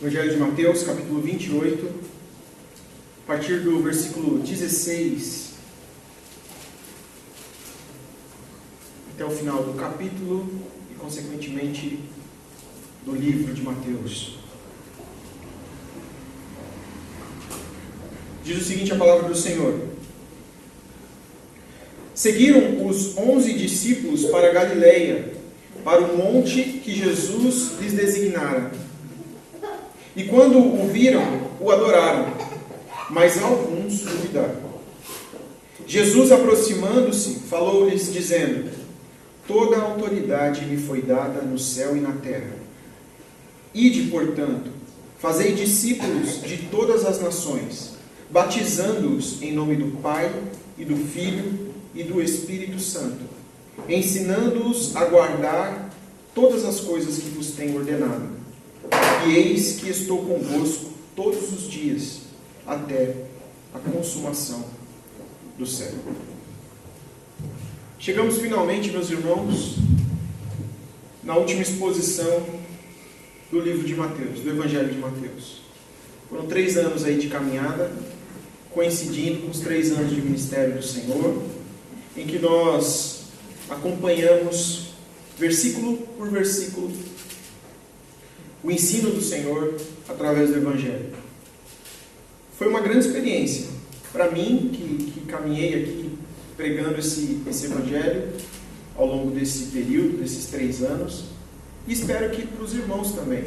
Evangelho de Mateus, capítulo 28, a partir do versículo 16 até o final do capítulo e, consequentemente, do livro de Mateus. Diz o seguinte a palavra do Senhor: Seguiram os 11 discípulos para Galileia, para o monte que Jesus lhes designara. E quando o viram, o adoraram, mas alguns duvidaram. Jesus, aproximando-se, falou-lhes, dizendo: Toda a autoridade me foi dada no céu e na terra. Ide, portanto, fazei discípulos de todas as nações, batizando-os em nome do Pai, e do Filho, e do Espírito Santo, ensinando-os a guardar todas as coisas que vos tenho ordenado. E eis que estou convosco todos os dias, até a consumação do século. Chegamos finalmente, meus irmãos, na última exposição do livro de Mateus, do Evangelho de Mateus. Foram 3 anos aí de caminhada, coincidindo com os 3 anos de ministério do Senhor, em que nós acompanhamos, versículo por versículo, o ensino do Senhor através do Evangelho. Foi uma grande experiência para mim, que caminhei aqui pregando esse Evangelho ao longo desse período, desses 3 anos, e espero que para os irmãos também.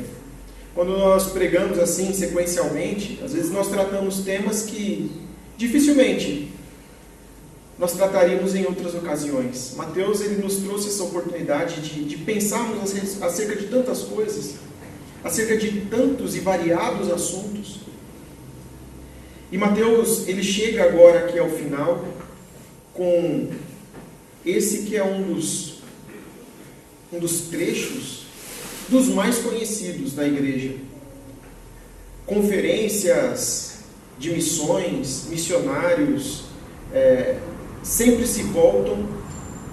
Quando nós pregamos assim sequencialmente, às vezes nós tratamos temas que dificilmente nós trataríamos em outras ocasiões. Mateus, ele nos trouxe essa oportunidade de pensarmos acerca de tantas coisas, acerca de tantos e variados assuntos. E Mateus, ele chega agora aqui ao final com esse que é um dos trechos dos mais conhecidos da igreja. Conferências de missões, missionários, sempre se voltam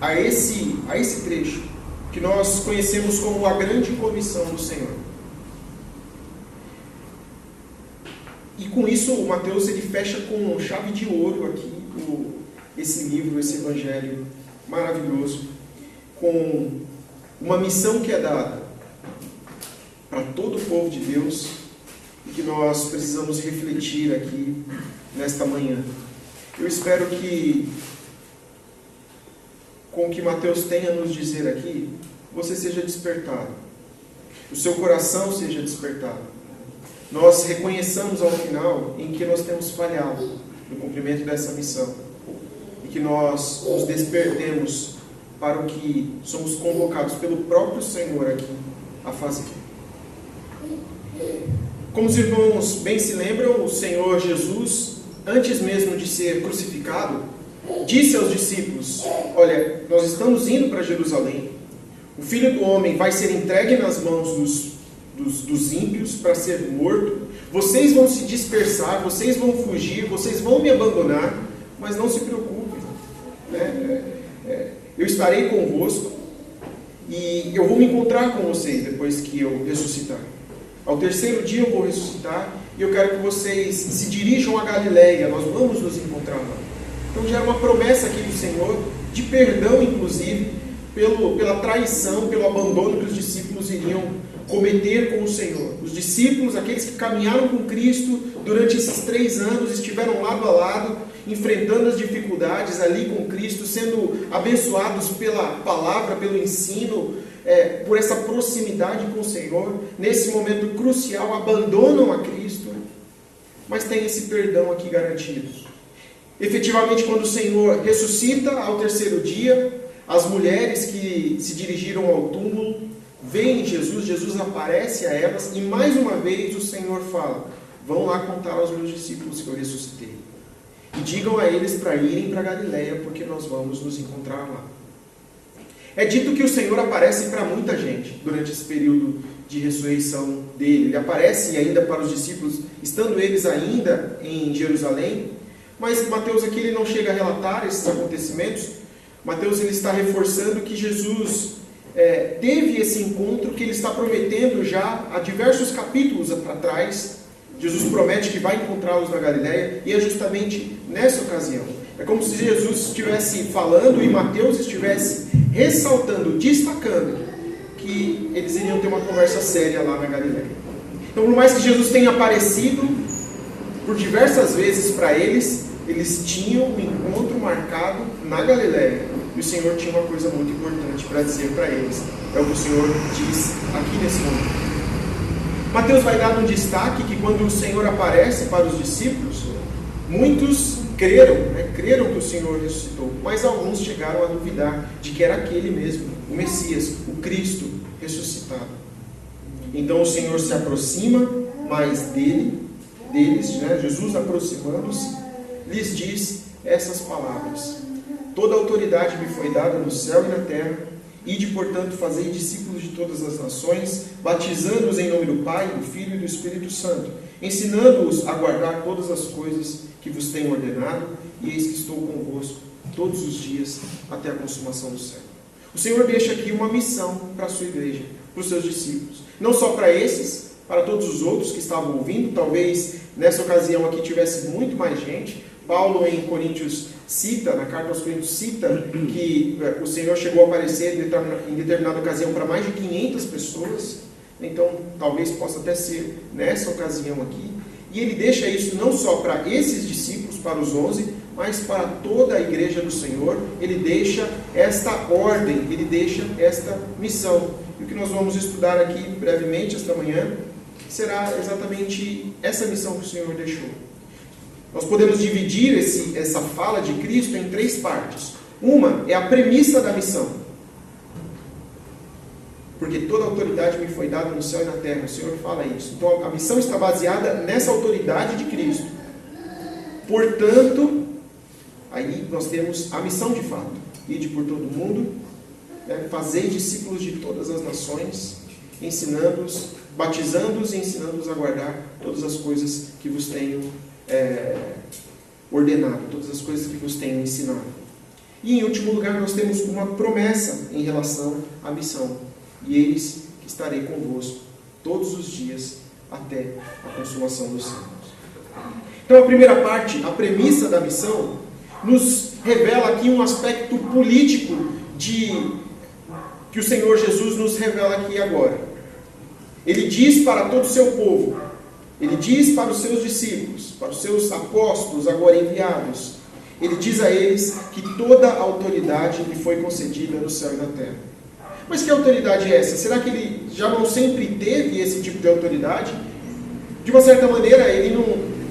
a esse trecho, que nós conhecemos como a grande comissão do Senhor. E com isso, o Mateus, ele fecha com chave de ouro aqui esse livro, esse evangelho maravilhoso, com uma missão que é dada para todo o povo de Deus e que nós precisamos refletir aqui nesta manhã. Eu espero que, com o que Mateus tem a nos dizer aqui, você seja despertado, o seu coração seja despertado. Nós reconheçamos ao final em que nós temos falhado no cumprimento dessa missão e que nós nos despertemos para o que somos convocados pelo próprio Senhor aqui a fazer. Como os irmãos bem se lembram, o Senhor Jesus, antes mesmo de ser crucificado, disse aos discípulos: olha, nós estamos indo para Jerusalém, o Filho do Homem vai ser entregue nas mãos dos ímpios para ser morto, vocês vão se dispersar, vocês vão fugir, vocês vão me abandonar, mas não se preocupem, eu estarei convosco e eu vou me encontrar com vocês depois que eu ressuscitar. Ao 3º dia eu vou ressuscitar e eu quero que vocês se dirijam a Galileia, nós vamos nos encontrar lá. Então já era uma promessa aqui do Senhor, de perdão inclusive, pela traição, pelo abandono que os discípulos iriam cometer com o Senhor. Os discípulos, aqueles que caminharam com Cristo durante esses 3 anos, estiveram lado a lado, enfrentando as dificuldades ali com Cristo, sendo abençoados pela palavra, pelo ensino, por essa proximidade com o Senhor. Nesse momento crucial, abandonam a Cristo, mas tem esse perdão aqui garantido. Efetivamente, quando o Senhor ressuscita ao 3º dia, as mulheres que se dirigiram ao túmulo veem Jesus aparece a elas e mais uma vez o Senhor fala: vão lá contar aos meus discípulos que eu ressuscitei e digam a eles para irem para Galileia, porque nós vamos nos encontrar lá. É dito que o Senhor aparece para muita gente durante esse período de ressurreição dele. Ele aparece ainda para os discípulos, estando eles ainda em Jerusalém, mas Mateus aqui ele não chega a relatar esses acontecimentos. Mateus ele está reforçando que Jesus teve esse encontro que ele está prometendo já há diversos capítulos atrás. Jesus promete que vai encontrá-los na Galileia, e é justamente nessa ocasião. É como se Jesus estivesse falando e Mateus estivesse ressaltando, destacando que eles iriam ter uma conversa séria lá na Galileia. Então, por mais que Jesus tenha aparecido por diversas vezes para eles, eles tinham um encontro marcado na Galileia. E o Senhor tinha uma coisa muito importante para dizer para eles. É o que o Senhor diz aqui nesse momento. Mateus vai dar um destaque que quando o Senhor aparece para os discípulos, muitos creram que o Senhor ressuscitou, mas alguns chegaram a duvidar de que era aquele mesmo, o Messias, o Cristo ressuscitado. Então o Senhor se aproxima mais deles, Jesus aproximando-se, lhes diz essas palavras: toda autoridade me foi dada no céu e na terra. Ide, portanto, fazei discípulos de todas as nações, batizando-os em nome do Pai, do Filho e do Espírito Santo, ensinando-os a guardar todas as coisas que vos tenho ordenado, e eis que estou convosco todos os dias até a consumação do século. O Senhor deixa aqui uma missão para a sua igreja, para os seus discípulos. Não só para esses, para todos os outros que estavam ouvindo. Talvez nessa ocasião aqui tivesse muito mais gente. Paulo em Coríntios cita, na carta aos Coríntios cita, que o Senhor chegou a aparecer em determinada ocasião para mais de 500 pessoas. Então talvez possa até ser nessa ocasião aqui. E ele deixa isso não só para esses discípulos, para os 11, mas para toda a igreja do Senhor. Ele deixa esta ordem, ele deixa esta missão. E o que nós vamos estudar aqui brevemente esta manhã será exatamente essa missão que o Senhor deixou. Nós podemos dividir essa fala de Cristo em 3 partes. Uma é a premissa da missão. Porque toda autoridade me foi dada no céu e na terra. O Senhor fala isso. Então a missão está baseada nessa autoridade de Cristo. Portanto, aí nós temos a missão de fato. Ide por todo o mundo, fazei discípulos de todas as nações, ensinando-os, batizando-os e ensinando-os a guardar todas as coisas que vos tenho ordenado, todas as coisas que vos tenho ensinado. E em último lugar, nós temos uma promessa em relação à missão. E eis que estarei convosco todos os dias até a consumação dos séculos. Então a primeira parte, a premissa da missão, nos revela aqui um aspecto político que o Senhor Jesus nos revela aqui agora. Ele diz para todo o seu povo, ele diz para os seus discípulos, para os seus apóstolos agora enviados, ele diz a eles que toda a autoridade lhe foi concedida no céu e na terra. Mas que autoridade é essa? Será que ele já não sempre teve esse tipo de autoridade? De uma certa maneira, ele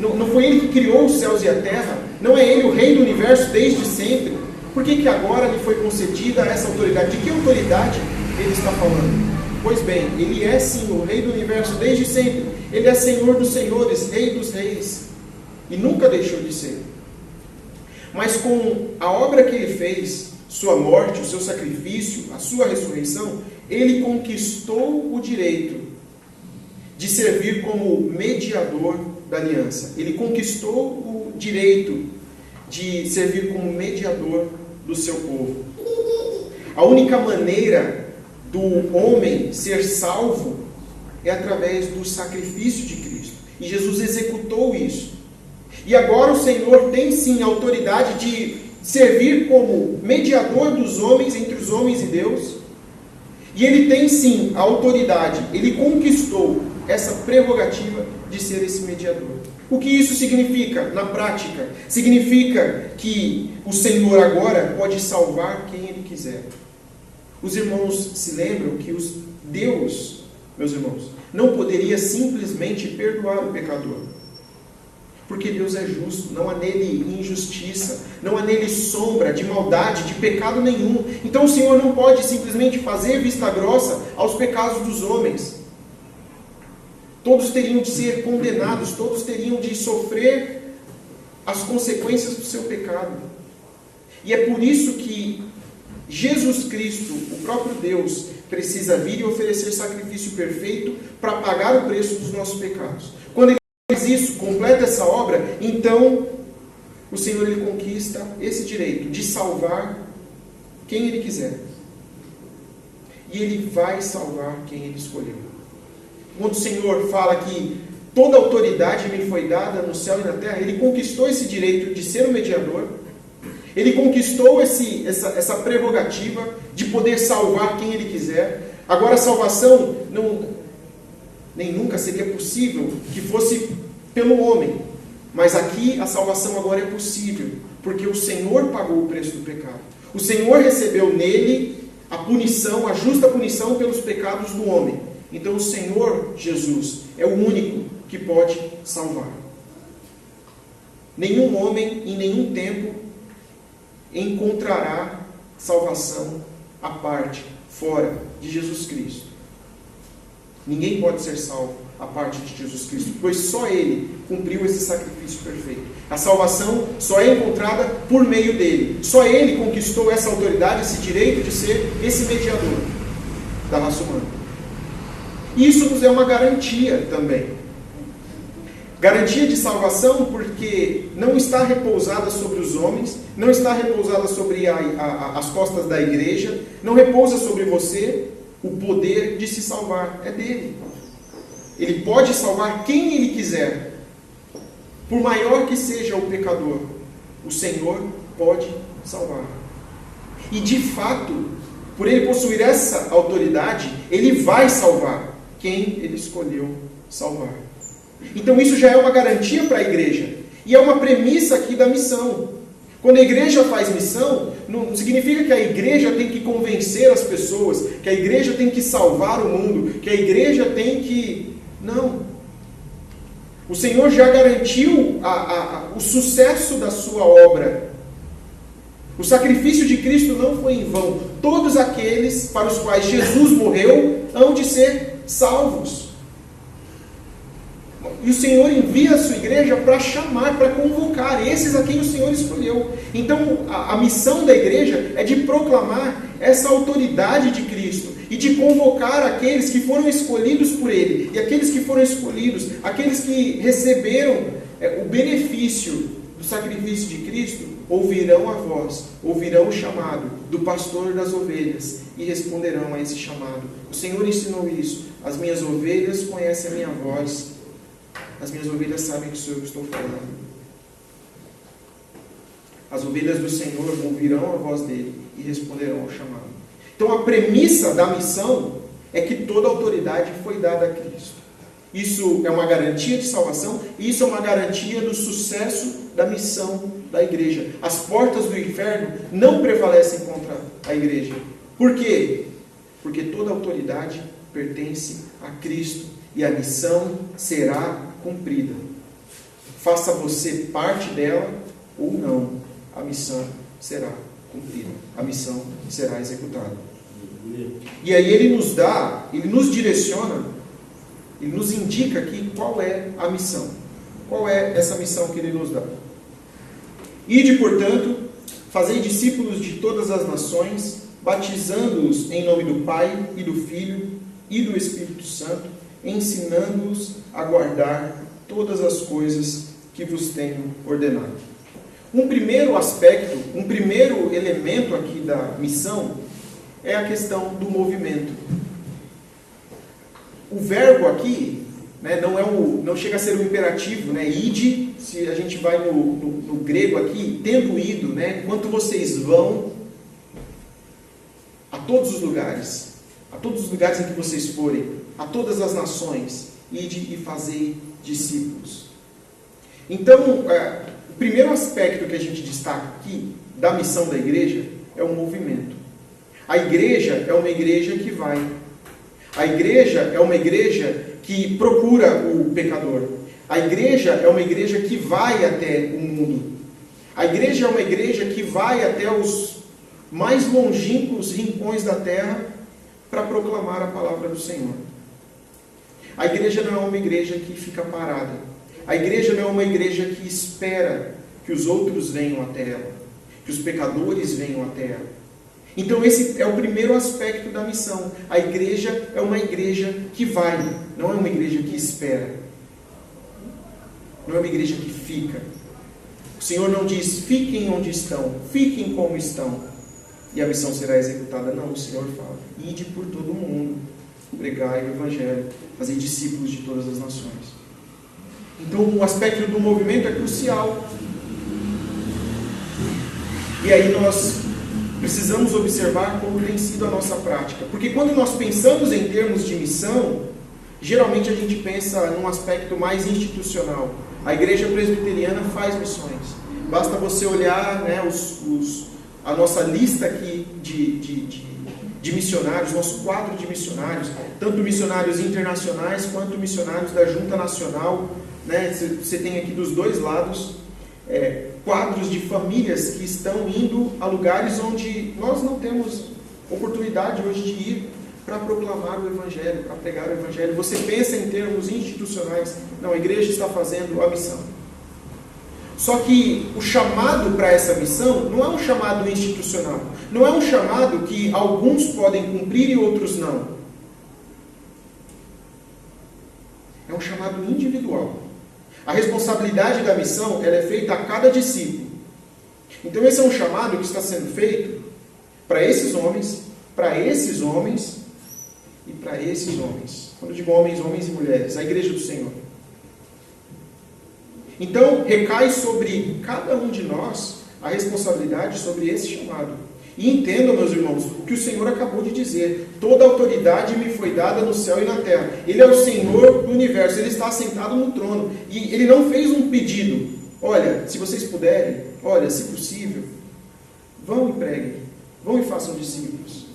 não foi ele que criou os céus e a terra? Não é ele o rei do universo desde sempre? Por que agora lhe foi concedida essa autoridade? De que autoridade ele está falando? Pois bem, ele é sim o rei do universo desde sempre. Ele é Senhor dos senhores, Rei dos reis. E nunca deixou de ser. Mas com a obra que ele fez, sua morte, o seu sacrifício, a sua ressurreição, ele conquistou o direito de servir como mediador da aliança. Ele conquistou o direito de servir como mediador do seu povo. A única maneira do homem ser salvo é através do sacrifício de Cristo. E Jesus executou isso. E agora o Senhor tem sim a autoridade de servir como mediador dos homens, entre os homens e Deus. E ele tem sim a autoridade, ele conquistou essa prerrogativa de ser esse mediador. O que isso significa na prática? Significa que o Senhor agora pode salvar quem ele quiser. Os irmãos se lembram que Deus, meus irmãos, não poderia simplesmente perdoar o pecador. Porque Deus é justo, não há nele injustiça, não há nele sombra de maldade, de pecado nenhum. Então o Senhor não pode simplesmente fazer vista grossa aos pecados dos homens. Todos teriam de ser condenados, todos teriam de sofrer as consequências do seu pecado. E é por isso que Jesus Cristo, o próprio Deus, precisa vir e oferecer sacrifício perfeito para pagar o preço dos nossos pecados. Quando ele faz isso, completa essa obra, então o Senhor ele conquista esse direito de salvar quem ele quiser. e Ele vai salvar quem Ele escolheu. Quando o Senhor fala que toda autoridade me foi dada no céu e na terra, Ele conquistou esse direito de ser o mediador, Ele conquistou essa prerrogativa de poder salvar quem Ele quiser. Agora a salvação nem nunca seria possível que fosse pelo homem, mas aqui a salvação agora é possível, porque o Senhor pagou o preço do pecado. O Senhor recebeu nele a punição, a justa punição pelos pecados do homem. Então o Senhor Jesus é o único que pode salvar. Nenhum homem em nenhum tempo encontrará salvação à parte, fora de Jesus Cristo. Ninguém pode ser salvo à parte de Jesus Cristo, pois só Ele cumpriu esse sacrifício perfeito. A salvação só é encontrada por meio dele. Só Ele conquistou essa autoridade, esse direito de ser esse mediador da raça humana. Isso nos é uma garantia também. Garantia de salvação porque não está repousada sobre os homens, não está repousada sobre as costas da igreja, não repousa sobre você o poder de se salvar. É dele. Ele pode salvar quem Ele quiser. Por maior que seja o pecador, o Senhor pode salvar. E de fato, por Ele possuir essa autoridade, Ele vai salvar quem Ele escolheu salvar. Então isso já é uma garantia para a igreja. E é uma premissa aqui da missão. Quando a igreja faz missão, não significa que a igreja tem que convencer as pessoas, que a igreja tem que salvar o mundo, que a igreja tem que... Não. O Senhor já garantiu o sucesso da sua obra. O sacrifício de Cristo não foi em vão. Todos aqueles para os quais Jesus morreu hão de ser salvos. E o Senhor envia a sua igreja para chamar, para convocar esses a quem o Senhor escolheu. Então, a missão da igreja é de proclamar essa autoridade de Cristo e de convocar aqueles que foram escolhidos por Ele. E aqueles que foram escolhidos, aqueles que receberam o benefício do sacrifício de Cristo, ouvirão a voz, ouvirão o chamado do pastor das ovelhas e responderão a esse chamado. O Senhor ensinou isso. As minhas ovelhas conhecem a minha voz. As minhas ovelhas sabem que sou eu que estou falando. As ovelhas do Senhor ouvirão a voz dele e responderão ao chamado. Então a premissa da missão é que toda autoridade foi dada a Cristo. Isso é uma garantia de salvação e isso é uma garantia do sucesso da missão da igreja. As portas do inferno não prevalecem contra a igreja. Por quê? Porque toda autoridade pertence a Cristo e a missão será cumprida. Faça você parte dela ou não, a missão será cumprida. A missão será executada. E aí ele nos direciona, ele nos indica aqui qual é a missão. Qual é essa missão que ele nos dá? Ide, portanto, fazei discípulos de todas as nações, batizando-os em nome do Pai e do Filho e do Espírito Santo, ensinando-os a guardar todas as coisas que vos tenho ordenado. Um primeiro aspecto, um primeiro elemento aqui da missão é a questão do movimento. O verbo aqui, né, não chega a ser um imperativo, né? Ide, se a gente vai no grego aqui, tendo ido, né, enquanto vocês vão a todos os lugares em que vocês forem, a todas as nações, ide e fazei discípulos. Então, o primeiro aspecto que a gente destaca aqui da missão da igreja é o movimento. A igreja é uma igreja que vai. A igreja é uma igreja que procura o pecador. A igreja é uma igreja que vai até o mundo. A igreja é uma igreja que vai até os mais longínquos rincões da terra para proclamar a palavra do Senhor. A igreja não é uma igreja que fica parada. A igreja não é uma igreja que espera que os outros venham até ela, que os pecadores venham até ela. Então esse é o primeiro aspecto da missão. A igreja é uma igreja que vai, não é uma igreja que espera. Não é uma igreja que fica. O Senhor não diz, fiquem onde estão, fiquem como estão. e a missão será executada. Não, o Senhor fala: ide por todo o mundo, pregai o Evangelho, fazer discípulos de todas as nações. Então o aspecto do movimento é crucial. E aí nós precisamos observar como tem sido a nossa prática. Porque quando nós pensamos em termos de missão, geralmente a gente pensa num aspecto mais institucional. A igreja presbiteriana faz missões. Basta você olhar, né, a nossa lista aqui de missionários, nosso quadro de missionários, tanto missionários internacionais quanto missionários da Junta Nacional. Né? Você tem aqui dos dois lados quadros de famílias que estão indo a lugares onde nós não temos oportunidade hoje de ir para proclamar o Evangelho, para pregar o Evangelho. Você pensa em termos institucionais. Não, a igreja está fazendo a missão. Só que o chamado para essa missão não é um chamado institucional. Não é um chamado que alguns podem cumprir e outros não. É um chamado individual. A responsabilidade da missão ela é feita a cada discípulo. Então esse é um chamado que está sendo feito para esses homens e para esses homens. Quando eu digo homens, homens e mulheres, a igreja do Senhor. Então, recai sobre cada um de nós a responsabilidade sobre esse chamado. E entendam, meus irmãos, o que o Senhor acabou de dizer. Toda autoridade me foi dada no céu e na terra. Ele é o Senhor do universo. Ele está assentado no trono. E Ele não fez um pedido. Olha, se vocês puderem, olha, se possível, vão e preguem. Vão e façam discípulos.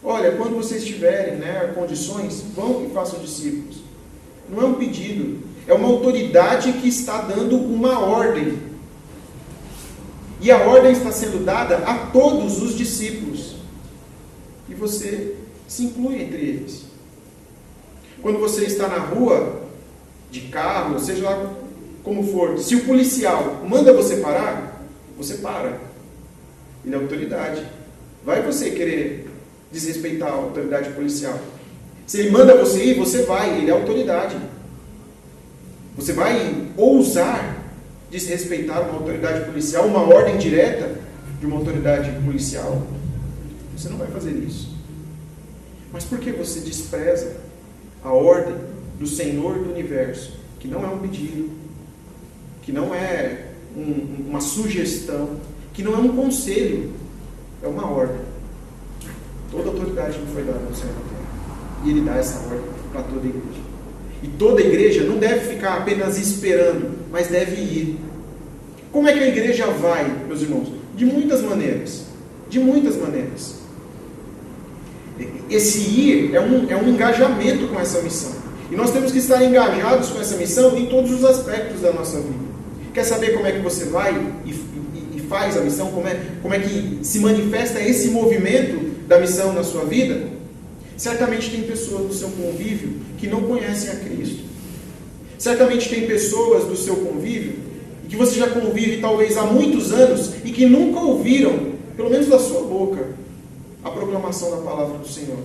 Olha, quando vocês tiverem, né, condições, vão e façam discípulos. Não é um pedido. É uma autoridade que está dando uma ordem. E a ordem está sendo dada a todos os discípulos. E você se inclui entre eles. Quando você está na rua, de carro, seja lá como for, se o policial manda você parar, você para. Ele é autoridade. Vai você querer desrespeitar a autoridade policial. Se ele manda você ir, você vai. Ele é autoridade. Você vai ousar desrespeitar uma autoridade policial, uma ordem direta de uma autoridade policial? Você não vai fazer isso. Mas por que você despreza a ordem do Senhor do universo, que não é um pedido, que não é uma sugestão, que não é um conselho, é uma ordem? Toda autoridade me foi dada no céu e na terra. E Ele dá essa ordem para toda a igreja. E toda a igreja não deve ficar apenas esperando, mas deve ir. Como é que a igreja vai, meus irmãos? De muitas maneiras. De muitas maneiras. Esse ir é um engajamento com essa missão. E nós temos que estar engajados com essa missão em todos os aspectos da nossa vida. Quer saber como é que você vai e faz a missão? Como é que se manifesta esse movimento da missão na sua vida? Certamente tem pessoas do seu convívio que não conhecem a Cristo. Certamente tem pessoas do seu convívio que você já convive talvez há muitos anos e que nunca ouviram, pelo menos da sua boca, a proclamação da palavra do Senhor.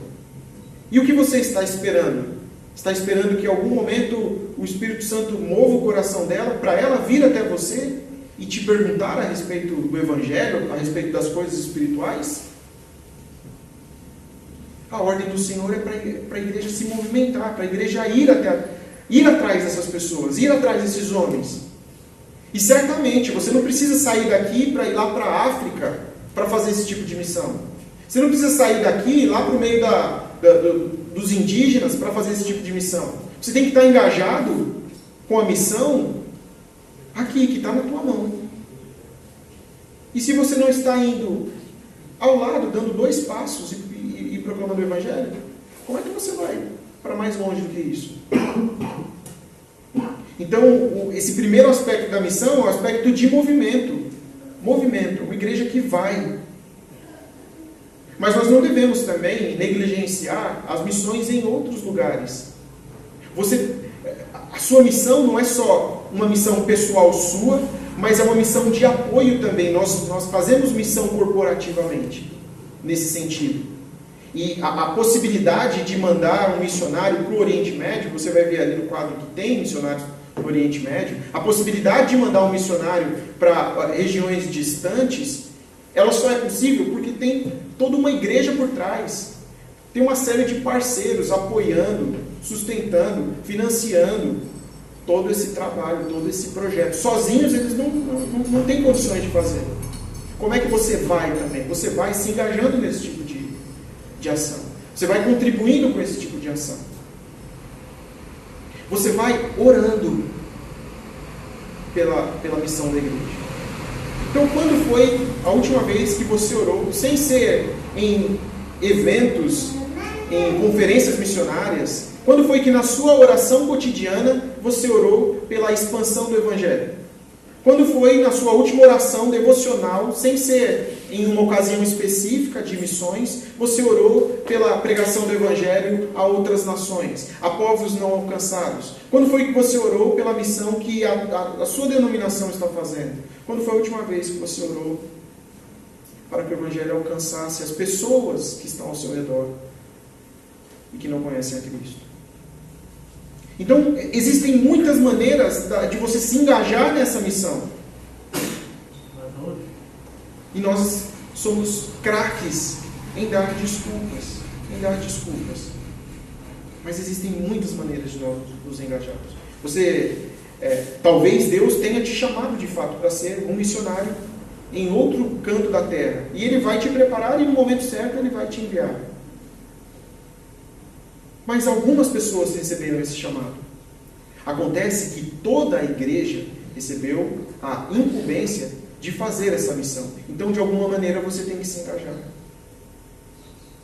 E o que você está esperando? Está esperando que em algum momento o Espírito Santo mova o coração dela para ela vir até você e te perguntar a respeito do Evangelho, a respeito das coisas espirituais? A ordem do Senhor é para a igreja se movimentar, para a igreja ir atrás dessas pessoas, ir atrás desses homens. E certamente você não precisa sair daqui para ir lá para a África para fazer esse tipo de missão. Você não precisa sair daqui e ir lá para o meio dos indígenas para fazer esse tipo de missão. Você tem que estar engajado com a missão aqui, que está na tua mão. E se você não está indo ao lado, dando 2 passos e proclamando o Evangelho, como é que você vai para mais longe do que isso? Então, esse primeiro aspecto da missão é o aspecto de movimento. Movimento, uma igreja que vai. Mas nós não devemos também negligenciar as missões em outros lugares. A sua missão não é só uma missão pessoal sua, mas é uma missão de apoio também. Nós fazemos missão corporativamente, nesse sentido. E a possibilidade de mandar um missionário para o Oriente Médio, você vai ver ali no quadro que tem missionários no Oriente Médio, a possibilidade de mandar um missionário para regiões distantes ela só é possível porque tem toda uma igreja por trás. Tem uma série de parceiros apoiando, sustentando, financiando todo esse trabalho, todo esse projeto. Sozinhos eles não têm condições de fazer. Como é que você vai também? Você vai se engajando nesse tipo de ação. Você vai contribuindo com esse tipo de ação. Você vai orando pela missão da igreja. Então, quando foi a última vez que você orou, sem ser em eventos, em conferências missionárias, quando foi que na sua oração cotidiana você orou pela expansão do Evangelho? Quando foi na sua última oração devocional, sem ser em uma ocasião específica de missões, você orou pela pregação do Evangelho a outras nações, a povos não alcançados? Quando foi que você orou pela missão que a sua denominação está fazendo? Quando foi a última vez que você orou para que o Evangelho alcançasse as pessoas que estão ao seu redor e que não conhecem a Cristo? Então, existem muitas maneiras de você se engajar nessa missão. E nós somos craques em dar desculpas. Mas existem muitas maneiras de nós nos engajarmos. Talvez Deus tenha te chamado de fato para ser um missionário em outro canto da terra. E Ele vai te preparar e no momento certo Ele vai te enviar. Mas algumas pessoas receberam esse chamado. Acontece que toda a igreja recebeu a incumbência de fazer essa missão. Então, de alguma maneira, você tem que se engajar.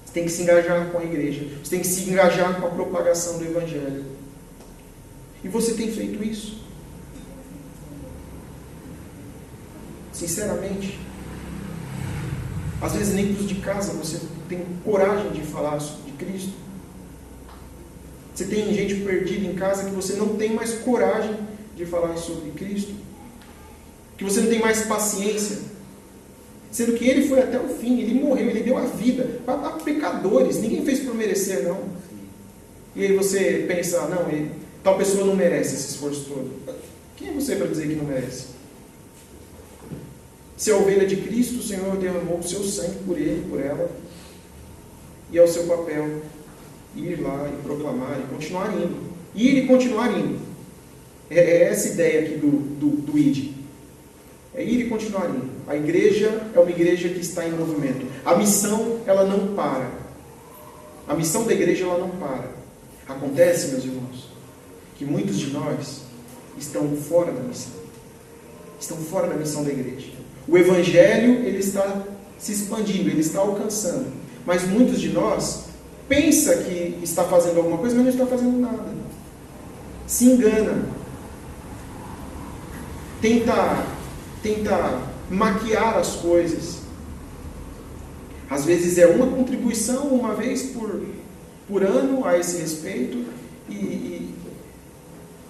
Você tem que se engajar com a igreja. Você tem que se engajar com a propagação do Evangelho. E você tem feito isso? Sinceramente. Às vezes, nem dos de casa, você tem coragem de falar de Cristo. Você tem gente perdida em casa que você não tem mais coragem de falar sobre Cristo. Que você não tem mais paciência. Sendo que Ele foi até o fim, Ele morreu, Ele deu a vida para pecadores. Ninguém fez por merecer, não. E aí você pensa, não, tal pessoa não merece esse esforço todo. Quem é você para dizer que não merece? Se é a ovelha de Cristo, o Senhor derramou o seu sangue por ele, por ela. E é o seu papel ir lá e proclamar e continuar indo. Ir e continuar indo. É essa ideia aqui do ID. É ir e continuar indo. A igreja é uma igreja que está em movimento. A missão, ela não para. A missão da igreja, ela não para. Acontece, meus irmãos, que muitos de nós estão fora da missão. Estão fora da missão da igreja. O Evangelho, ele está se expandindo, ele está alcançando. Mas muitos de nós pensa que está fazendo alguma coisa, mas não está fazendo nada. Se engana. Tenta maquiar as coisas. Às vezes é uma contribuição, uma vez por ano a esse respeito, e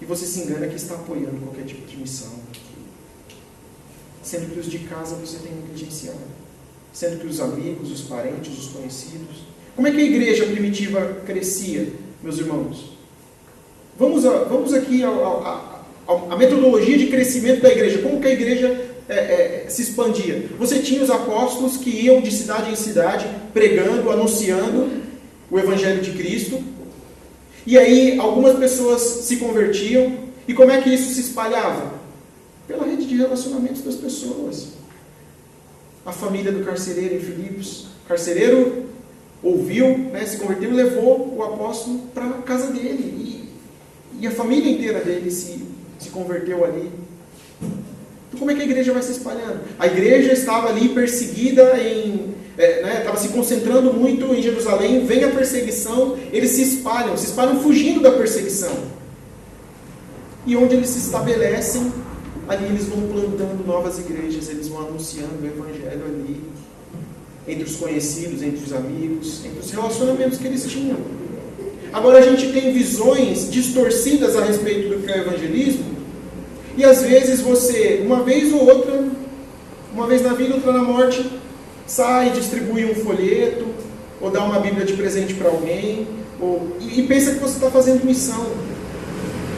você se engana que está apoiando qualquer tipo de missão. Sendo que os de casa você tem negligenciado. Sendo que os amigos, os parentes, os conhecidos. Como é que a igreja primitiva crescia, meus irmãos? Vamos aqui a metodologia de crescimento da igreja. Como que a igreja se expandia? Você tinha os apóstolos que iam de cidade em cidade, pregando, anunciando o Evangelho de Cristo. E aí algumas pessoas se convertiam. E como é que isso se espalhava? Pela rede de relacionamentos das pessoas. A família do carcereiro em Filipos. O carcereiro ouviu, se converteu e levou o apóstolo para a casa dele. E a família inteira dele se converteu ali. Então como é que a igreja vai se espalhando? A igreja estava ali perseguida, estava se concentrando muito em Jerusalém, vem a perseguição, eles se espalham fugindo da perseguição. E onde eles se estabelecem, ali eles vão plantando novas igrejas, eles vão anunciando o Evangelho ali, entre os conhecidos, entre os amigos, entre os relacionamentos que eles tinham. Agora a gente tem visões distorcidas a respeito do que é o evangelismo, e às vezes você, uma vez ou outra, uma vez na vida, outra na morte, sai, distribui um folheto, ou dá uma Bíblia de presente para alguém, e pensa que você está fazendo missão.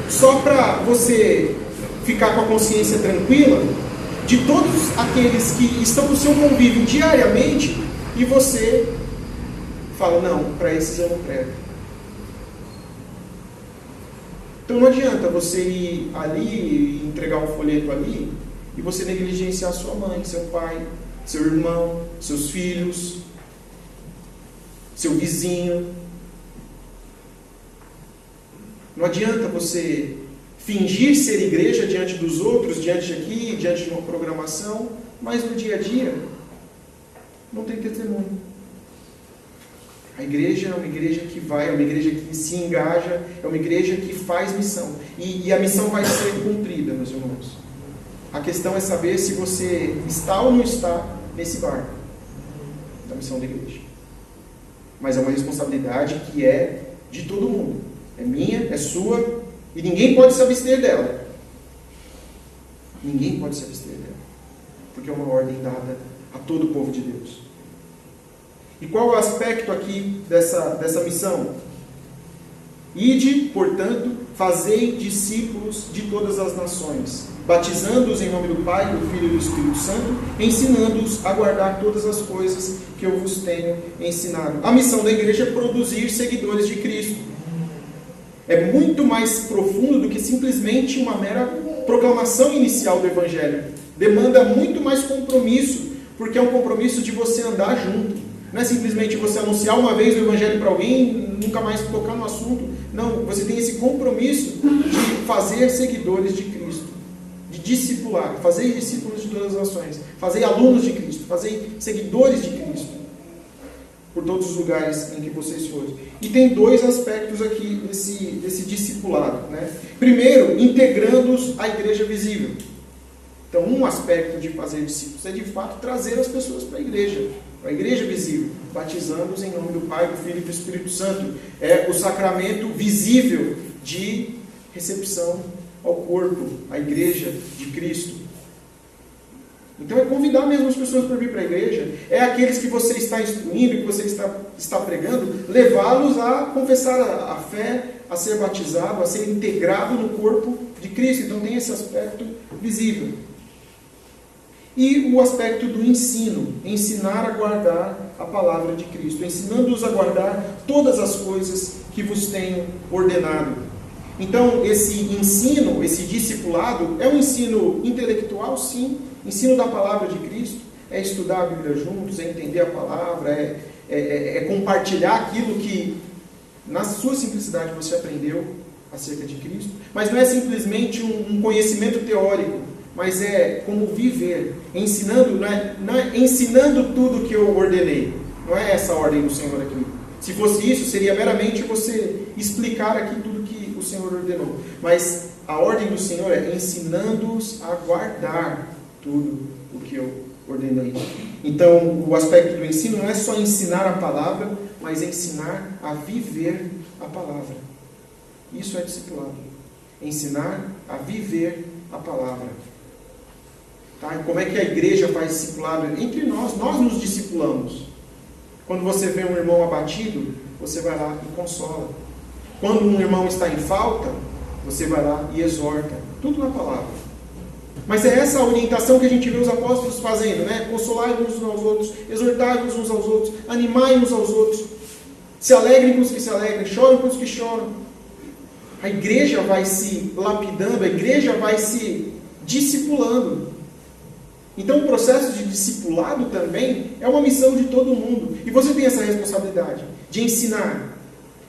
Só para você ficar com a consciência tranquila, de todos aqueles que estão no seu convívio diariamente, e você fala, não, para esses eu não prego. Então não adianta você ir ali e entregar um folheto ali e você negligenciar sua mãe, seu pai, seu irmão, seus filhos, seu vizinho. Não adianta você fingir ser igreja diante dos outros, diante aqui, diante de uma programação, mas no dia a dia não tem testemunho. A igreja é uma igreja que vai, é uma igreja que se engaja, é uma igreja que faz missão. E a missão vai ser cumprida, meus irmãos. A questão é saber se você está ou não está nesse barco da missão da igreja. Mas é uma responsabilidade que é de todo mundo. É minha, é sua, e ninguém pode se abster dela. Ninguém pode se abster dela. Porque é uma ordem dada a todo o povo de Deus. E qual é o aspecto aqui dessa missão? Ide, portanto, fazei discípulos de todas as nações, batizando-os em nome do Pai, do Filho e do Espírito Santo, ensinando-os a guardar todas as coisas que eu vos tenho ensinado. A missão da igreja é produzir seguidores de Cristo. É muito mais profundo do que simplesmente uma mera proclamação inicial do Evangelho. Demanda muito mais compromisso, porque é um compromisso de você andar junto. Não é simplesmente você anunciar uma vez o Evangelho para alguém, nunca mais tocar no assunto. Não, você tem esse compromisso de fazer seguidores de Cristo, de discipular, fazer discípulos de todas as nações, fazer alunos de Cristo, fazer seguidores de Cristo, por todos os lugares em que vocês forem. E tem dois aspectos aqui desse discipulado, né? Primeiro, integrando-os à igreja visível. Então, um aspecto de fazer discípulos é, de fato, trazer as pessoas para a igreja visível, batizando-os em nome do Pai, do Filho e do Espírito Santo. É o sacramento visível de recepção ao corpo, à igreja de Cristo. Então é convidar mesmo as pessoas para vir para a igreja. É aqueles que você está instruindo, que você está pregando, levá-los a confessar a fé, a ser batizado, a ser integrado no corpo de Cristo. Então tem esse aspecto visível. E o aspecto do ensino, ensinar a guardar a palavra de Cristo, ensinando-os a guardar todas as coisas que vos tenho ordenado. Então, esse ensino, esse discipulado, é um ensino intelectual, sim, ensino da palavra de Cristo, é estudar a Bíblia juntos, é entender a palavra, é compartilhar aquilo que, na sua simplicidade, você aprendeu acerca de Cristo, mas não é simplesmente um conhecimento teórico, mas é como viver, ensinando, não é ensinando tudo que eu ordenei. Não é essa a ordem do Senhor aqui. Se fosse isso, seria meramente você explicar aqui tudo que o Senhor ordenou. Mas a ordem do Senhor é ensinando-os a guardar tudo o que eu ordenei. Então, o aspecto do ensino não é só ensinar a palavra, mas ensinar a viver a palavra. Isso é discipulado. Ensinar a viver a palavra. Tá? E como é que a igreja faz discipulado? Entre nós nos discipulamos. Quando você vê um irmão abatido, você vai lá e consola. Quando um irmão está em falta, você vai lá e exorta. Tudo na palavra. Mas é essa a orientação que a gente vê os apóstolos fazendo, né? Consolai-vos uns aos outros, exortai-vos uns aos outros, animai uns aos outros, se alegrem com os que se alegrem, chorem com os que choram. A igreja vai se lapidando, a igreja vai se discipulando. Então o processo de discipulado também é uma missão de todo mundo. E você tem essa responsabilidade de ensinar.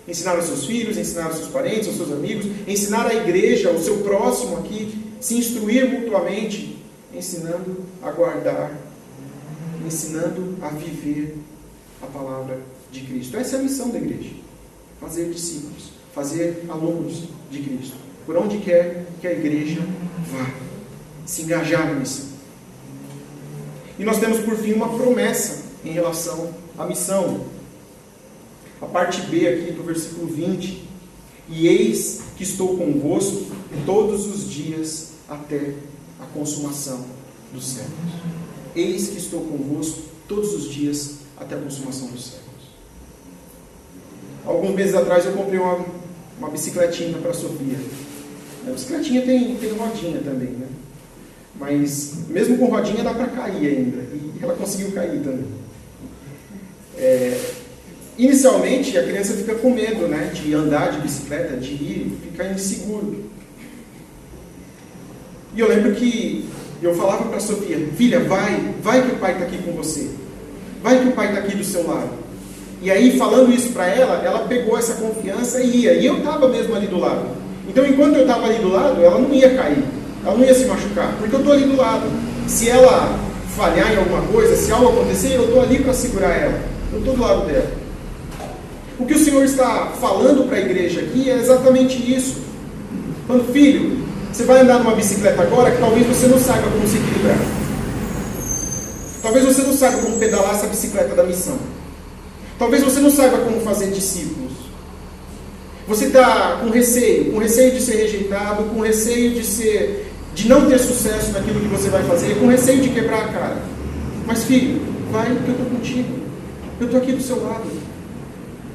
Ensinar aos seus filhos, ensinar aos seus parentes, aos seus amigos, ensinar a igreja, ao seu próximo aqui, se instruir mutuamente, ensinando a guardar, ensinando a viver a palavra de Cristo. Essa é a missão da igreja. Fazer discípulos, fazer alunos de Cristo. Por onde quer que a igreja vá. Se engajar na missão. E nós temos, por fim, uma promessa em relação à missão. A parte B aqui do versículo 20. E eis que estou convosco todos os dias até a consumação dos séculos. Eis que estou convosco todos os dias até a consumação dos séculos. Alguns meses atrás eu comprei uma bicicletinha para a Sofia. A bicicletinha tem rodinha também, né? Mas mesmo com rodinha dá para cair ainda. E ela conseguiu cair também. Inicialmente a criança fica com medo, né, de andar de bicicleta, de ir, fica inseguro. E eu lembro que eu falava para a Sofia: filha, vai que o pai está aqui com você. Vai que o pai está aqui do seu lado. E aí, falando isso para ela, ela pegou essa confiança e ia. E eu estava mesmo ali do lado. Então, enquanto eu estava ali do lado, ela não ia cair. Ela não ia se machucar, porque eu estou ali do lado. Se ela falhar em alguma coisa, se algo acontecer, eu estou ali para segurar ela. Eu estou do lado dela. O que o Senhor está falando para a igreja aqui é exatamente isso. Falando: filho, você vai andar numa bicicleta agora que talvez você não saiba como se equilibrar. Talvez você não saiba como pedalar essa bicicleta da missão. Talvez você não saiba como fazer discípulos. Você está com receio de ser rejeitado, com receio de não ter sucesso naquilo que você vai fazer, com receio de quebrar a cara. Mas filho, vai que eu estou contigo. Eu estou aqui do seu lado.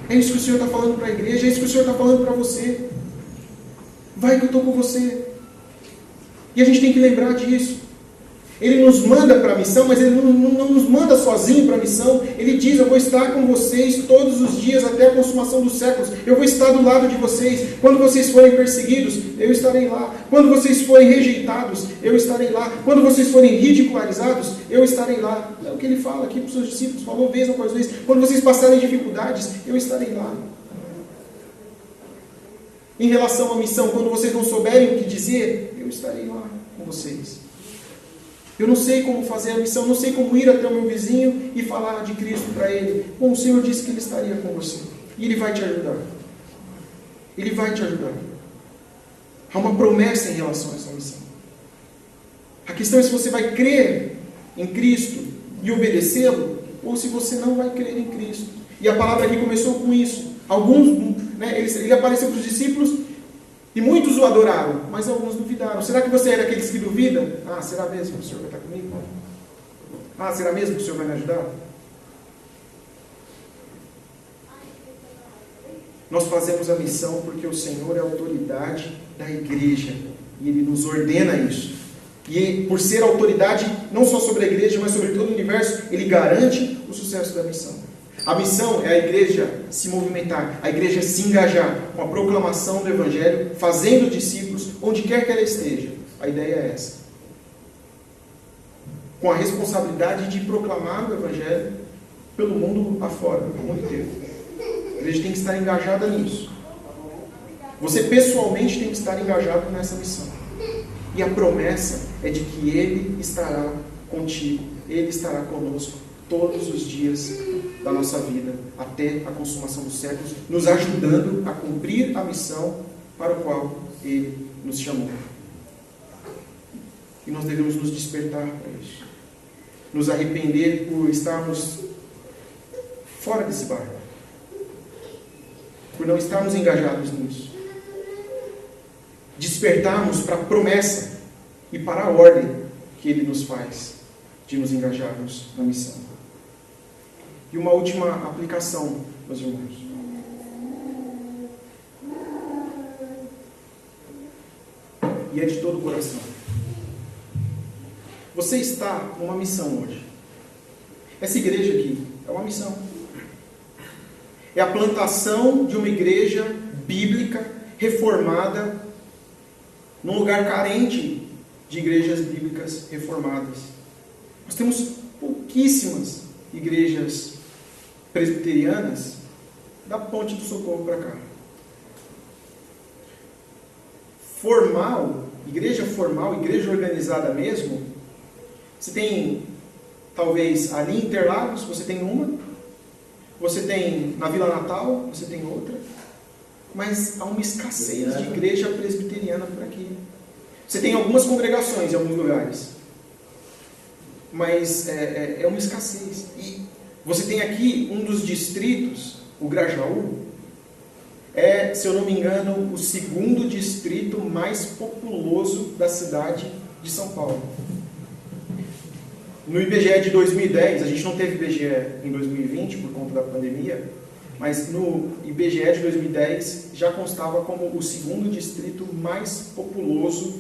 É isso que o Senhor está falando para a igreja, é isso que o Senhor está falando para você. Vai que eu estou com você. E a gente tem que lembrar disso. Ele nos manda para a missão, mas Ele não nos manda sozinho para a missão. Ele diz: eu vou estar com vocês todos os dias até a consumação dos séculos. Eu vou estar do lado de vocês. Quando vocês forem perseguidos, eu estarei lá. Quando vocês forem rejeitados, eu estarei lá. Quando vocês forem ridicularizados, eu estarei lá. É o que Ele fala aqui para os seus discípulos. Falou vez após vez. Quando vocês passarem dificuldades, eu estarei lá. Em relação à missão, quando vocês não souberem o que dizer, eu estarei lá com vocês. Eu não sei como fazer a missão, não sei como ir até o meu vizinho e falar de Cristo para ele. Bom, o Senhor disse que Ele estaria com você. E Ele vai te ajudar. Ele vai te ajudar. Há uma promessa em relação a essa missão. A questão é se você vai crer em Cristo e obedecê-lo, ou se você não vai crer em Cristo. E a palavra aqui começou com isso. Alguns, ele apareceu para os discípulos e muitos o adoraram, mas alguns duvidaram. Será que você é daqueles que duvidam? Ah, será mesmo que o Senhor vai estar comigo? Ah, será mesmo que o Senhor vai me ajudar? Nós fazemos a missão porque o Senhor é a autoridade da igreja e Ele nos ordena isso. E por ser autoridade não só sobre a igreja, mas sobre todo o universo, Ele garante o sucesso da missão. A missão é a igreja se movimentar, a igreja se engajar com a proclamação do Evangelho, fazendo discípulos onde quer que ela esteja. A ideia é essa. Com a responsabilidade de proclamar o Evangelho pelo mundo afora, pelo mundo inteiro. A igreja tem que estar engajada nisso. Você pessoalmente tem que estar engajado nessa missão. E a promessa é de que Ele estará contigo, Ele estará conosco todos os dias da nossa vida, até a consumação dos séculos, nos ajudando a cumprir a missão para a qual Ele nos chamou. E nós devemos nos despertar para isso. Nos arrepender por estarmos fora desse barco. Por não estarmos engajados nisso. Despertarmos para a promessa e para a ordem que Ele nos faz de nos engajarmos na missão. E uma última aplicação, meus irmãos. E é de todo o coração. Você está numa missão hoje. Essa igreja aqui é uma missão. É a plantação de uma igreja bíblica, reformada, num lugar carente de igrejas bíblicas reformadas. Nós temos pouquíssimas igrejas presbiterianas da Ponte do Socorro para cá. Formal, igreja organizada mesmo, você tem, talvez, ali em Interlagos, você tem uma, você tem na Vila Natal, você tem outra, mas há uma escassez de igreja presbiteriana por aqui. Você tem algumas congregações em alguns lugares, mas é uma escassez. E você tem aqui um dos distritos, o Grajaú, se eu não me engano, o segundo distrito mais populoso da cidade de São Paulo. No IBGE de 2010, a gente não teve IBGE em 2020 por conta da pandemia, mas no IBGE de 2010 já constava como o segundo distrito mais populoso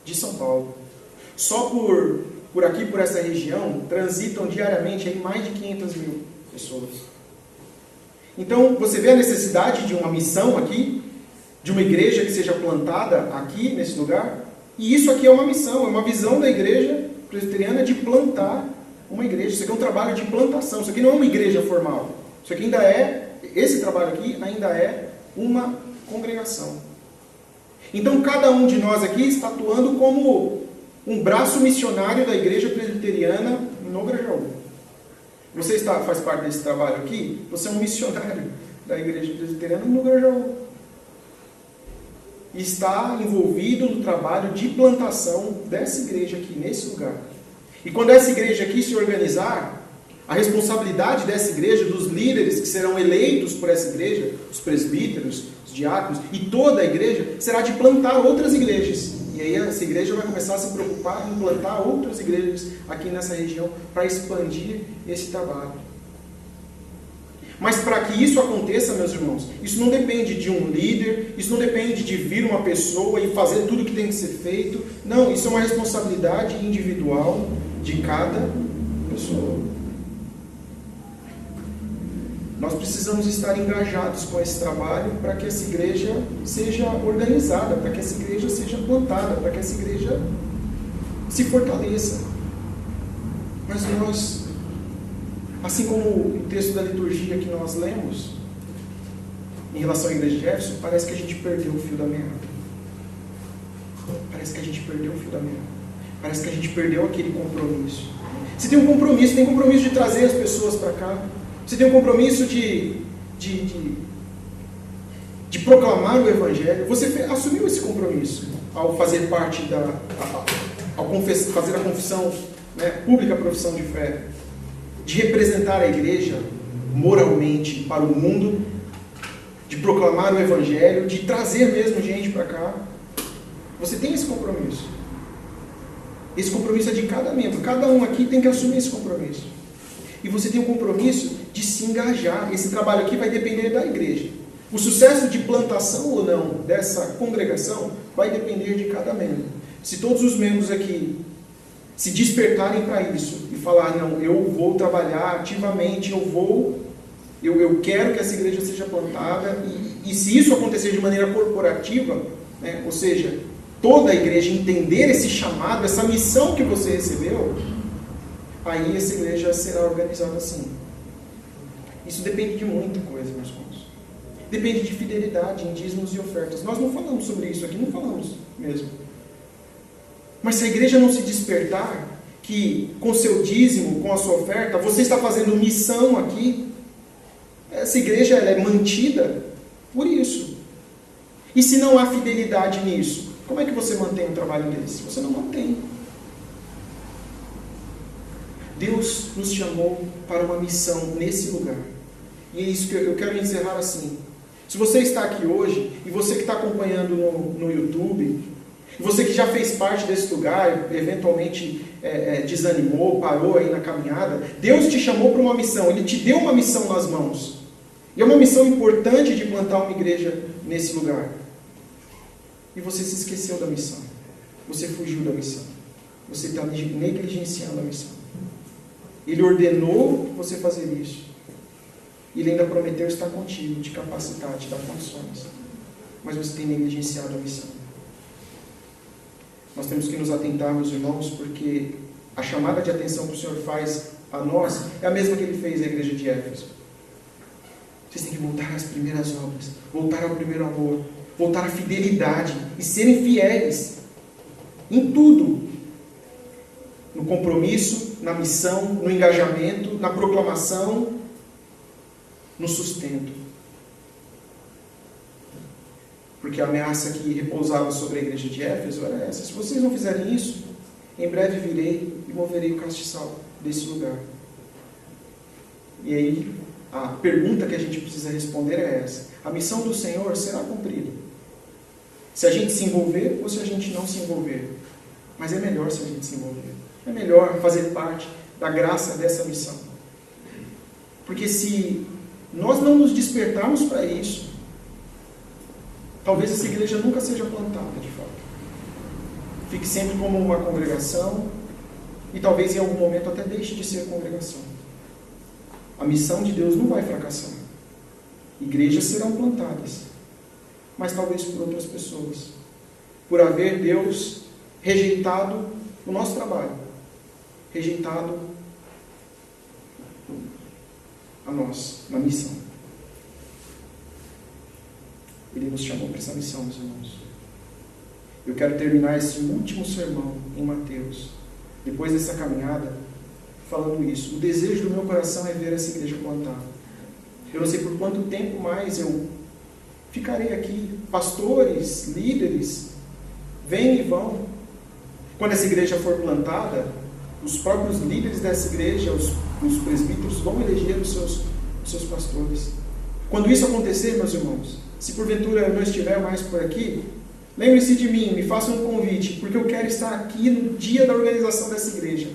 de São Paulo. Só por aqui, por essa região, transitam diariamente aí mais de 500 mil pessoas. Então, você vê a necessidade de uma missão aqui, de uma igreja que seja plantada aqui, nesse lugar? E isso aqui é uma missão, é uma visão da igreja presbiteriana de plantar uma igreja. Isso aqui é um trabalho de plantação, isso aqui não é uma igreja formal. Isso aqui ainda é, esse trabalho aqui ainda é uma congregação. Então, cada um de nós aqui está atuando como um braço missionário da igreja presbiteriana no Grajaú. Você faz parte desse trabalho aqui? Você é um missionário da igreja presbiteriana no Grajaú. E está envolvido no trabalho de plantação dessa igreja aqui, nesse lugar. E quando essa igreja aqui se organizar, a responsabilidade dessa igreja, dos líderes que serão eleitos por essa igreja, os presbíteros, os diáconos e toda a igreja, será de plantar outras igrejas. E aí essa igreja vai começar a se preocupar em plantar outras igrejas aqui nessa região para expandir esse trabalho. Mas para que isso aconteça, meus irmãos, isso não depende de um líder, isso não depende de vir uma pessoa e fazer tudo o que tem que ser feito. Não, isso é uma responsabilidade individual de cada pessoa. Nós precisamos estar engajados com esse trabalho para que essa igreja seja organizada, para que essa igreja seja plantada, para que essa igreja se fortaleça. Mas nós, assim como o texto da liturgia que nós lemos, em relação à igreja de Éfeso, parece que a gente perdeu o fio da meada. Parece que a gente perdeu o fio da meada. Parece que a gente perdeu aquele compromisso. Você tem um compromisso, tem compromisso de trazer as pessoas para cá. Você tem um compromisso de proclamar o Evangelho. Você assumiu esse compromisso ao fazer parte fazer a confissão, né, pública profissão de fé, de representar a igreja moralmente para o mundo, de proclamar o Evangelho, de trazer mesmo gente para cá. Você tem esse compromisso. Esse compromisso é de cada membro. Cada um aqui tem que assumir esse compromisso. E você tem o compromisso de se engajar. Esse trabalho aqui vai depender da igreja. O sucesso de plantação ou não dessa congregação vai depender de cada membro. Se todos os membros aqui se despertarem para isso e falar, não, eu vou trabalhar ativamente, eu quero que essa igreja seja plantada, e se isso acontecer de maneira corporativa, né, ou seja, toda a igreja entender esse chamado, essa missão que você recebeu, aí essa igreja será organizada assim. Isso depende de muita coisa, meus irmãos. Depende de fidelidade em dízimos e ofertas. Nós não falamos sobre isso aqui, não falamos mesmo. Mas se a igreja não se despertar, que com seu dízimo, com a sua oferta, você está fazendo missão aqui, essa igreja ela é mantida por isso. E se não há fidelidade nisso, como é que você mantém um trabalho desse? Você não mantém. Deus nos chamou para uma missão nesse lugar. E é isso que eu quero encerrar assim. Se você está aqui hoje, e você que está acompanhando no YouTube, e você que já fez parte desse lugar, eventualmente desanimou, parou aí na caminhada, Deus te chamou para uma missão, Ele te deu uma missão nas mãos. E é uma missão importante de plantar uma igreja nesse lugar. E você se esqueceu da missão. Você fugiu da missão. Você está negligenciando a missão. Ele ordenou você fazer isso. Ele ainda prometeu estar contigo, te capacitar, te dar condições. Mas você tem negligenciado a missão. Nós temos que nos atentar, meus irmãos, porque a chamada de atenção que o Senhor faz a nós é a mesma que Ele fez à igreja de Éfeso. Vocês têm que voltar às primeiras obras, voltar ao primeiro amor, voltar à fidelidade e serem fiéis em tudo. No compromisso, na missão, no engajamento, na proclamação, no sustento. Porque a ameaça que repousava sobre a igreja de Éfeso era essa: se vocês não fizerem isso, em breve virei e moverei o castiçal desse lugar. E aí, a pergunta que a gente precisa responder é essa: a missão do Senhor será cumprida se a gente se envolver ou se a gente não se envolver. Mas é melhor se a gente se envolver. É melhor fazer parte da graça dessa missão. Porque se nós não nos despertarmos para isso, talvez essa igreja nunca seja plantada de fato. fique sempre como uma congregação e talvez em algum momento até deixe de ser congregação. A missão de Deus não vai fracassar. Igrejas serão plantadas, mas talvez por outras pessoas, por haver Deus rejeitado o nosso trabalho, rejeitado a nós, na missão. Ele nos chamou para essa missão, meus irmãos. Eu quero terminar esse último sermão em Mateus, depois dessa caminhada, falando isso. O desejo do meu coração é ver essa igreja plantada. Eu não sei por quanto tempo mais eu ficarei aqui. Pastores, líderes, vêm e vão. Quando essa igreja for plantada, os próprios líderes dessa igreja, os presbíteros, vão eleger os seus pastores. Quando isso acontecer, meus irmãos, se porventura eu não estiver mais por aqui, lembre-se de mim, me faça um convite, porque eu quero estar aqui no dia da organização dessa igreja.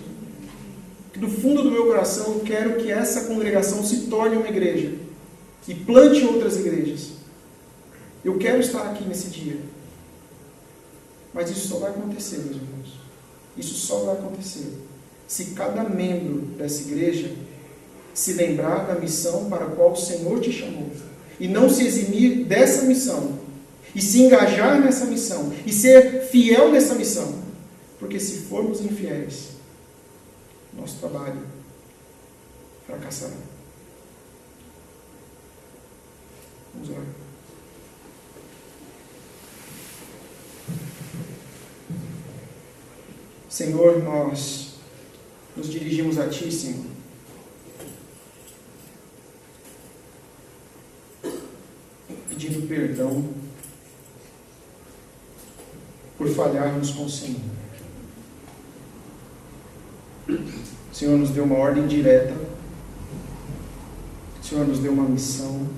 Do fundo do meu coração, eu quero que essa congregação se torne uma igreja e plante outras igrejas. Eu quero estar aqui nesse dia. Mas isso só vai acontecer, meus irmãos. Isso só vai acontecer se cada membro dessa igreja se lembrar da missão para a qual o Senhor te chamou e não se eximir dessa missão e se engajar nessa missão e ser fiel nessa missão. Porque se formos infiéis, nosso trabalho fracassará. Vamos orar. Senhor, nós nos dirigimos a Ti, Senhor. Pedindo perdão por falharmos com o Senhor. O Senhor nos deu uma ordem direta. O Senhor nos deu uma missão.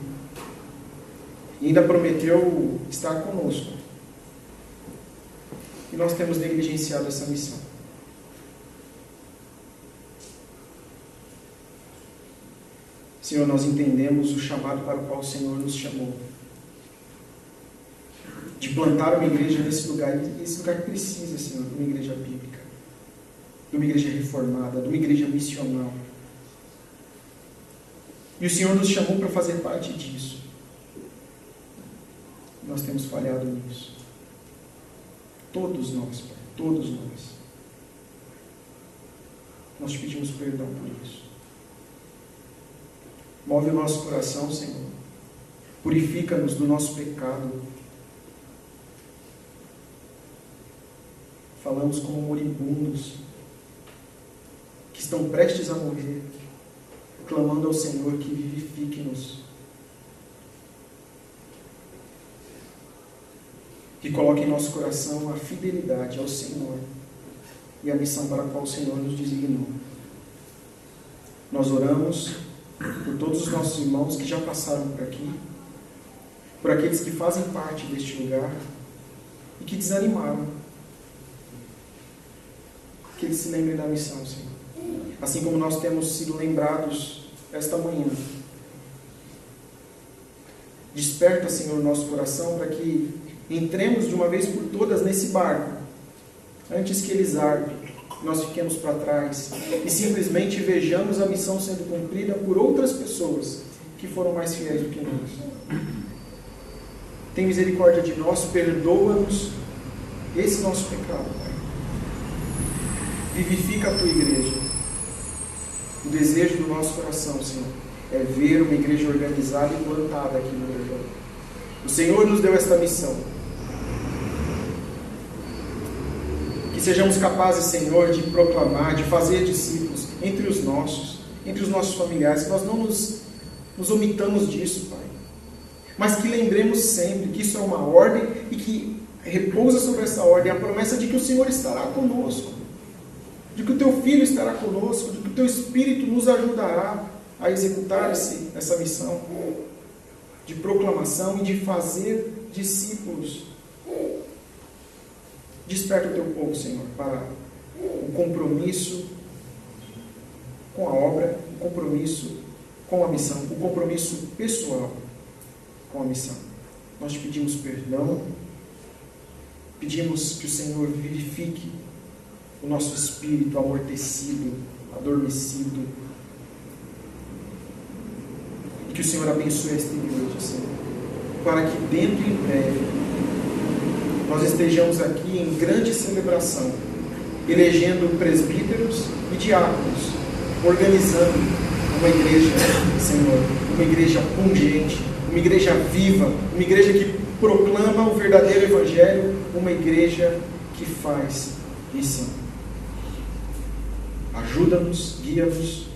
E ainda prometeu estar conosco. E nós temos negligenciado essa missão. Senhor, nós entendemos o chamado para o qual o Senhor nos chamou. De plantar uma igreja nesse lugar. E esse lugar precisa, Senhor, de uma igreja bíblica. De uma igreja reformada, de uma igreja missional. E o Senhor nos chamou para fazer parte disso. Nós temos falhado nisso. Todos nós, Pai, todos nós. Nós te pedimos perdão por isso. Move o nosso coração, Senhor. Purifica-nos do nosso pecado. Falamos como moribundos que estão prestes a morrer, clamando ao Senhor que vivifique-nos. Que coloque em nosso coração a fidelidade ao Senhor e a missão para a qual o Senhor nos designou. Nós oramos por todos os nossos irmãos que já passaram por aqui, por aqueles que fazem parte deste lugar e que desanimaram. Que eles se lembrem da missão, Senhor. Assim como nós temos sido lembrados esta manhã. Desperta, Senhor, nosso coração para que entremos de uma vez por todas nesse barco, antes que ele zarpe, nós fiquemos para trás e simplesmente vejamos a missão sendo cumprida por outras pessoas que foram mais fiéis do que nós. Tem misericórdia de nós, perdoa-nos esse nosso pecado, Pai. Vivifica a Tua igreja. O desejo do nosso coração, Senhor, é ver uma igreja organizada e plantada aqui no Brasil. O Senhor nos deu esta missão. Que sejamos capazes, Senhor, de proclamar, de fazer discípulos entre os nossos familiares, que nós não nos omitamos disso, Pai. Mas que lembremos sempre que isso é uma ordem e que repousa sobre essa ordem a promessa de que o Senhor estará conosco, de que o Teu Filho estará conosco, de que o Teu Espírito nos ajudará a executar essa missão de proclamação e de fazer discípulos. Desperta o Teu povo, Senhor, para o compromisso com a obra, o compromisso com a missão, o compromisso pessoal com a missão. Nós te pedimos perdão, Pedimos que o Senhor vivifique o nosso espírito amortecido, adormecido, e que o Senhor abençoe esta igreja, Senhor, para que dentro e em breve nós estejamos aqui em grande celebração, elegendo presbíteros e diáconos, organizando uma igreja, Senhor, uma igreja pungente, uma igreja viva, uma igreja que proclama o verdadeiro Evangelho, uma igreja que faz missão. Ajuda-nos, guia-nos,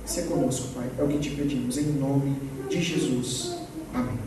se conosco, Pai. É o que te pedimos, em nome de Jesus. Amém.